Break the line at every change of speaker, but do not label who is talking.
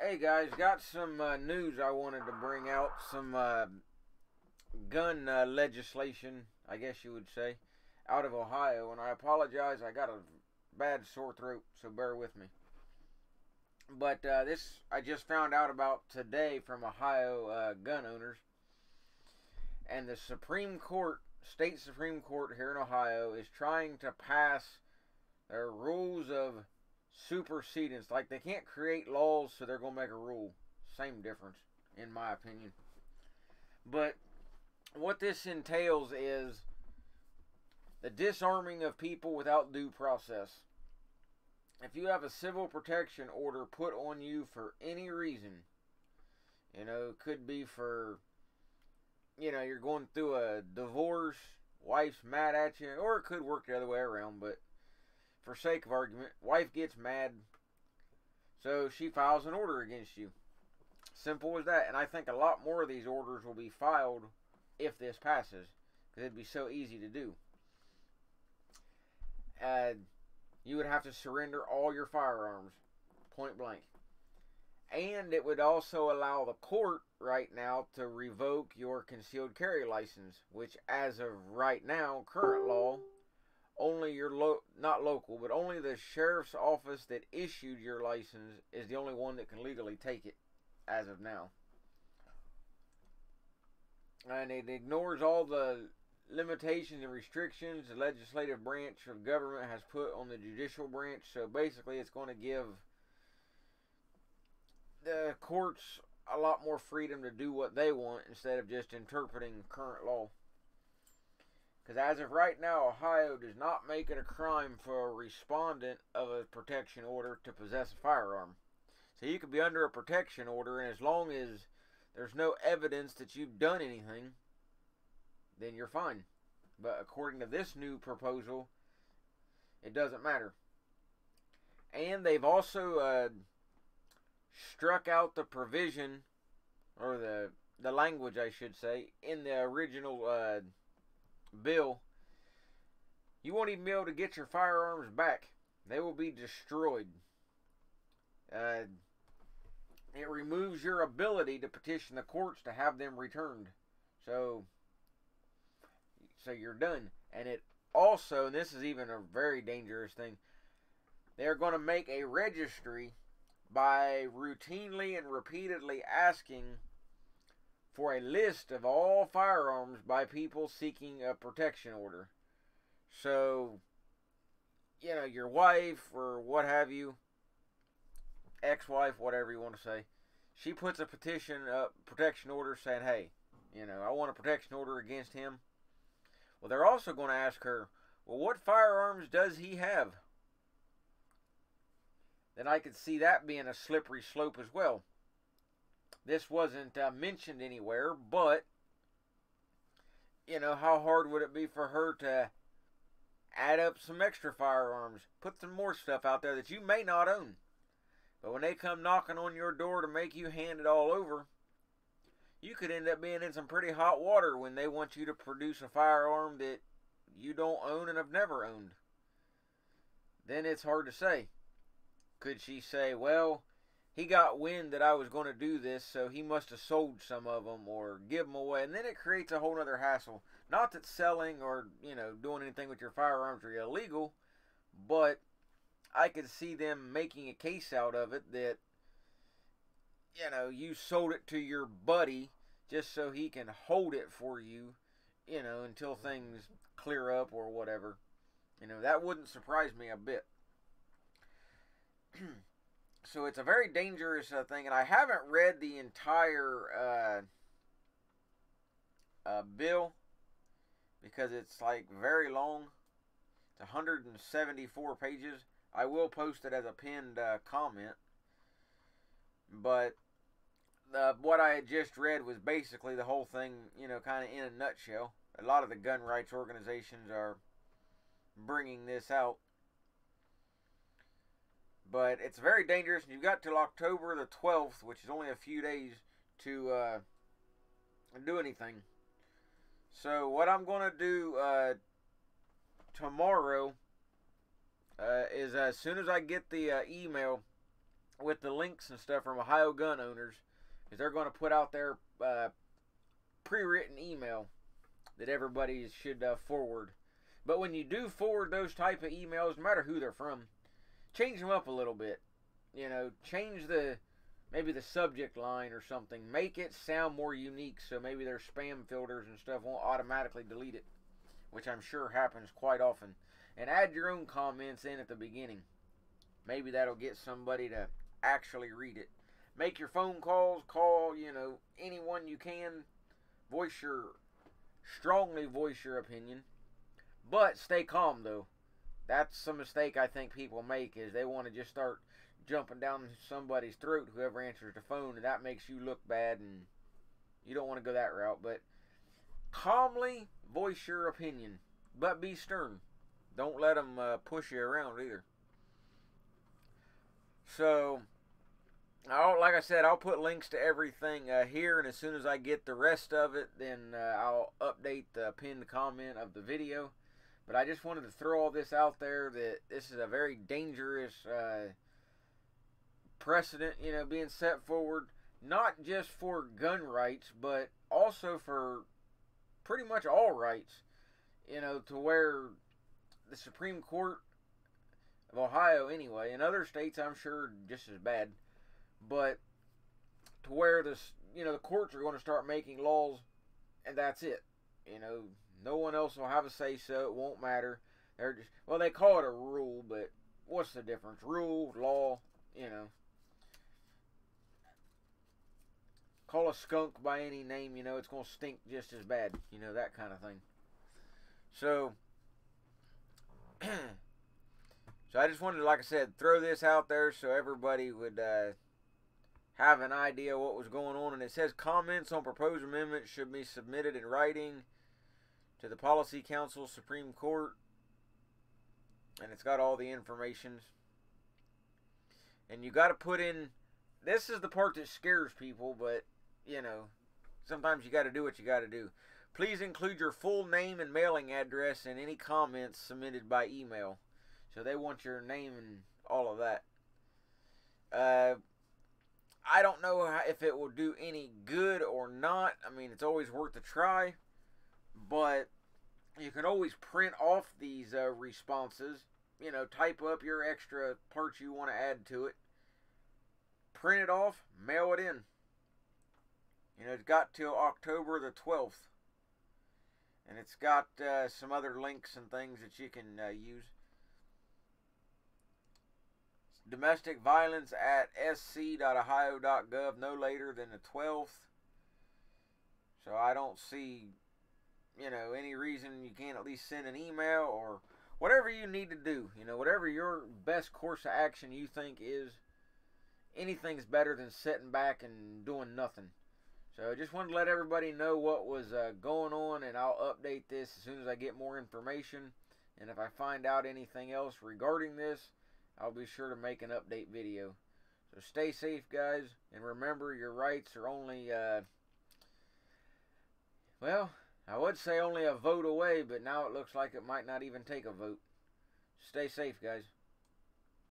Hey guys, got some news I wanted to bring out. Some gun legislation, I guess you would say, out of Ohio. And I apologize, I got a bad sore throat, so bear with me. But this I just found out about today from Ohio gun owners. And the Supreme Court, state Supreme Court here in Ohio, is trying to pass their rules of supersedence. Like, they can't create laws, so they're going to make a rule. Same difference, in my opinion. But what this entails is the disarming of people without due process. If you have a civil protection order put on you for any reason, it could be for, you're going through a divorce, wife's mad at you, or it could work the other way around, but for sake of argument, wife gets mad, so she files an order against you. Simple as that. And I think a lot more of these orders will be filed if this passes, because it'd be so easy to do. You would have to surrender all your firearms, point blank. And it would also allow the court right now to revoke your concealed carry license, which as of right now, current law, only your not local, but only the sheriff's office that issued your license is the only one that can legally take it as of now. And it ignores all the limitations and restrictions the legislative branch of government has put on the judicial branch. So basically it's going to give the courts a lot more freedom to do what they want instead of just interpreting current law. Because as of right now, Ohio does not make it a crime for a respondent of a protection order to possess a firearm. So you could be under a protection order, and as long as there's no evidence that you've done anything, then you're fine. But according to this new proposal, it doesn't matter. And they've also struck out the provision, or the language I should say, in the original bill. You won't even be able to get your firearms back. They will be destroyed. It removes your ability to petition the courts to have them returned. So you're done. And it also, and this is even a very dangerous thing, they're going to make a registry by routinely and repeatedly asking for a list of all firearms by people seeking a protection order. So, your wife or what have you, ex-wife, whatever you want to say, she puts a protection order saying, hey, I want a protection order against him. Well, they're also going to ask her, well, what firearms does he have? Then I could see that being a slippery slope as well. This wasn't mentioned anywhere, but, how hard would it be for her to add up some extra firearms, put some more stuff out there that you may not own? But when they come knocking on your door to make you hand it all over, you could end up being in some pretty hot water when they want you to produce a firearm that you don't own and have never owned. Then it's hard to say. Could she say, well, he got wind that I was going to do this, so he must have sold some of them or give them away. And then it creates a whole other hassle. Not that selling or, doing anything with your firearms are illegal, but I could see them making a case out of it that, you sold it to your buddy just so he can hold it for you, until things clear up or whatever. That wouldn't surprise me a bit. So it's a very dangerous thing, and I haven't read the entire bill because it's like very long. It's 174 pages. I will post it as a pinned comment, but what I had just read was basically the whole thing, kind of in a nutshell. A lot of the gun rights organizations are bringing this out. But it's very dangerous, and you've got till October the 12th, which is only a few days, to do anything. So what I'm going to do tomorrow is as soon as I get the email with the links and stuff from Ohio gun owners, because they're going to put out their pre-written email that everybody should forward. But when you do forward those type of emails, no matter who they're from, change them up a little bit. You know, change maybe the subject line or something. Make it sound more unique, so maybe their spam filters and stuff won't automatically delete it, which I'm sure happens quite often. And add your own comments in at the beginning. Maybe that'll get somebody to actually read it. Make your phone calls. Call, anyone you can. Strongly voice your opinion. But stay calm, though. That's a mistake I think people make, is they want to just start jumping down somebody's throat, whoever answers the phone, and that makes you look bad, and you don't want to go that route. But calmly voice your opinion, but be stern. Don't let them push you around either. So, like I said, I'll put links to everything here, and as soon as I get the rest of it, then I'll update the pinned comment of the video. But I just wanted to throw all this out there, that this is a very dangerous precedent, being set forward, not just for gun rights, but also for pretty much all rights, to where the Supreme Court of Ohio anyway, and other states I'm sure just as bad, but to where the courts are going to start making laws, and that's it. No one else will have a say so. It won't matter. They're just, well, they call it a rule, but what's the difference? Rule, law, Call a skunk by any name, it's going to stink just as bad, that kind of thing. So, so I just wanted to, like I said, throw this out there so everybody would have an idea what was going on. And it says comments on proposed amendments should be submitted in writing to the Policy Council, Supreme Court. And it's got all the information. And you got to put in, this is the part that scares people, but, sometimes you got to do what you got to do. Please include your full name and mailing address in any comments submitted by email. So they want your name and all of that. I don't know if it will do any good or not. I mean, it's always worth a try. But you can always print off these responses. Type up your extra parts you want to add to it. Print it off, mail it in. It's got till October the 12th. And it's got some other links and things that you can use. Domestic violence at sc.ohio.gov no later than the 12th. So I don't see, any reason you can't at least send an email or whatever you need to do. Whatever your best course of action you think is. Anything's better than sitting back and doing nothing. So I just wanted to let everybody know what was going on, and I'll update this as soon as I get more information. And if I find out anything else regarding this, I'll be sure to make an update video. So stay safe, guys, and remember your rights are only, well, I would say only a vote away, but now it looks like it might not even take a vote. Stay safe, guys.